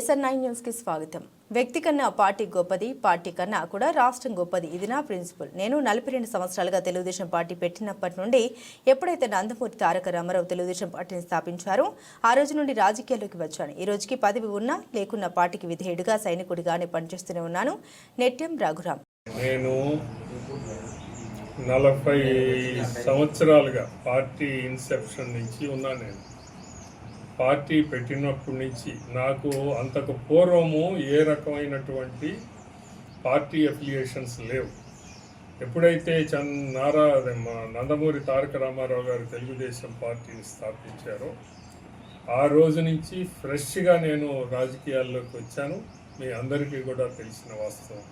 SR9 news కి స్వాగతం. వ్యక్తి కన్నా పార్టీ గొప్పది, పార్టీ కన్నా కూడా రాష్ట్రం గొప్పది. ఇది నా ప్రిన్సిపల్. నేను 42 సంవత్సరాలుగా తెలుగుదేశం పార్టీ పెట్టినప్పటి నుండి ఎప్పుడైతే నందమూరి తారక రామారావు తెలుగుదేశం పార్టీని స్థాపించారో ఆ రోజు నుండి రాజకీయాల్లోకి వచ్చాను. ఈ రోజుకి పదవి ఉన్నా లేకున్నా పార్టీకి విధేయుడిగా సైనికుడిగానే పనిచేస్తూనే ఉన్నాను. నెట్యం రఘురాం. నేను 40 సంవత్సరాలుగా పార్టీ ఇన్సెప్షన్ నుంచి ఉన్నాను. నేను పార్టీ పెట్టినప్పటి నుంచి నాకు అంతకు పూర్వము ఏ రకమైనటువంటి పార్టీ అఫిలియేషన్స్ లేవు. ఎప్పుడైతే నందమూరి తారక రామారావు గారు తెలుగుదేశం పార్టీని స్థాపించారో ఆ రోజు నుంచి ఫ్రెష్గా నేను రాజకీయాల్లోకి వచ్చాను. మీ అందరికీ కూడా తెలిసిన వాస్తవం.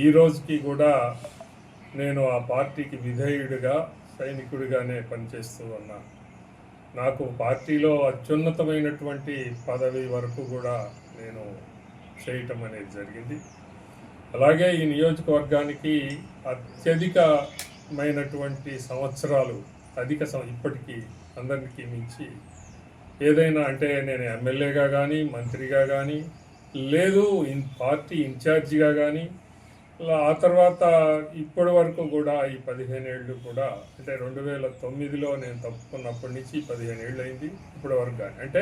ఈ రోజుకి కూడా నేను ఆ పార్టీకి విధేయుడిగా సైనికుడిగానే పనిచేస్తూ ఉన్నాను. నాకు పార్టీలో అత్యున్నతమైనటువంటి పదవి వరకు కూడా నేను చేయటం అనేది జరిగింది. అలాగే ఈ నియోజకవర్గానికి అత్యధికమైనటువంటి సంవత్సరాలు ఇప్పటికీ అందరికీ మించి ఏదైనా అంటే నేను ఎమ్మెల్యేగా కానీ మంత్రిగా కానీ లేదు పార్టీ ఇన్ఛార్జిగా కానీ ఆ తర్వాత ఇప్పటి వరకు కూడా ఈ 15 ఏళ్ళు కూడా అంటే 2009లో నేను తప్పుకున్నప్పటి నుంచి 15 ఏళ్ళు అయింది ఇప్పటి వరకు కానీ అంటే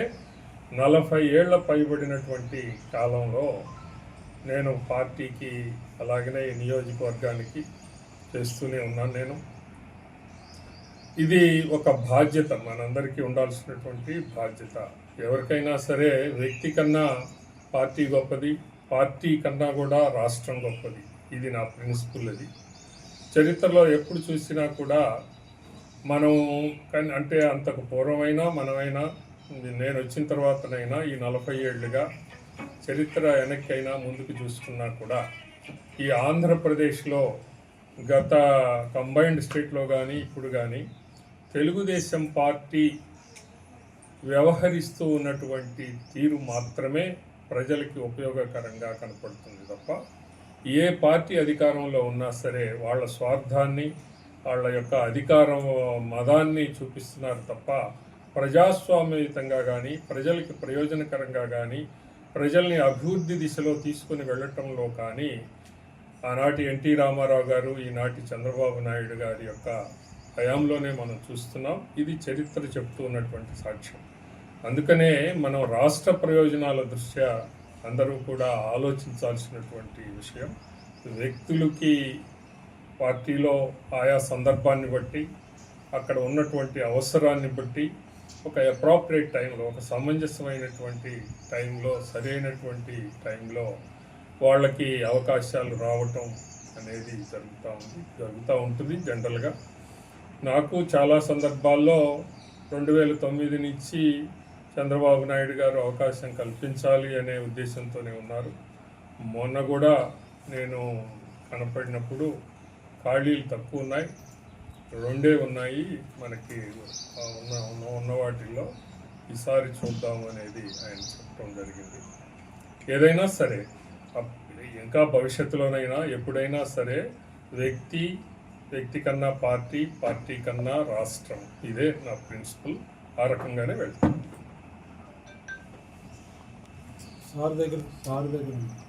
40 ఏళ్ల పైబడినటువంటి కాలంలో నేను పార్టీకి అలాగనే నియోజకవర్గానికి చేస్తూనే ఉన్నాను. నేను ఇది ఒక బాధ్యత, మనందరికీ ఉండాల్సినటువంటి బాధ్యత. ఎవరికైనా సరే వ్యక్తి కన్నా పార్టీ గొప్పది, పార్టీ కన్నా కూడా రాష్ట్రం గొప్పది. ఇది నా ప్రిన్సిపల్. అది చరిత్రలో ఎప్పుడు చూసినా కూడా మనం అంటే అంతకు పూర్వమైనా మనమైనా నేను వచ్చిన తర్వాతనైనా ఈ 40 ఏళ్ళుగా చరిత్ర వెనక్కైనా ముందుకు చూసుకున్నా కూడా ఈ ఆంధ్రప్రదేశ్లో గత కంబైన్డ్ స్టేట్లో కానీ ఇప్పుడు కానీ తెలుగుదేశం పార్టీ వ్యవహరిస్తూ ఉన్నటువంటి తీరు మాత్రమే ప్రజలకి ఉపయోగకరంగా కనపడుతుంది తప్ప ఏ పార్టీ అధికారంలో ఉన్నా సరే వాళ్ళ స్వార్థాన్ని వాళ్ళ యొక్క అధికారం మదాన్ని చూపిస్తున్నారు తప్ప ప్రజాస్వామ్యయుతంగా కానీ ప్రజలకి ప్రయోజనకరంగా కానీ ప్రజల్ని అభివృద్ధి దిశలో తీసుకుని వెళ్ళటంలో కానీ ఆనాటి ఎన్టీ రామారావు గారు ఈనాటి చంద్రబాబు నాయుడు గారి యొక్క హయాంలోనే మనం చూస్తున్నాం. ఇది చరిత్ర చెప్తూ ఉన్నటువంటి సాక్ష్యం. అందుకనే మనం రాష్ట్ర ప్రయోజనాల దృష్ట్యా అందరూ కూడా ఆలోచించాల్సినటువంటి విషయం. వ్యక్తులకి పార్టీలో ఆయా సందర్భాన్ని బట్టి అక్కడ ఉన్నటువంటి అవసరాన్ని బట్టి ఒక అప్రాప్రియేట్ టైంలో ఒక సమంజసమైనటువంటి టైంలో సరైనటువంటి టైంలో వాళ్ళకి అవకాశాలు రావటం అనేది జరుగుతూ ఉంటుంది జనరల్గా. నాకు చాలా సందర్భాల్లో 2009 నుంచి చంద్రబాబు నాయుడు గారు అవకాశం కల్పించాలి అనే ఉద్దేశంతోనే ఉన్నారు. మొన్న కూడా నేను కనపడినప్పుడు ఖాళీలు తక్కువ ఉన్నాయి, 2 ఉన్నాయి మనకి ఉన్న వాటిల్లో ఈసారి చూద్దాం అనేది ఆయన చెప్పడం జరిగింది. ఏదైనా సరే ఇంకా భవిష్యత్తులోనైనా ఎప్పుడైనా సరే వ్యక్తి కన్నా పార్టీ, పార్టీ కన్నా రాష్ట్రం, ఇదే నా ప్రిన్సిపల్. ఆ రకంగానే వెళ్తాను. సార్ దగ్గర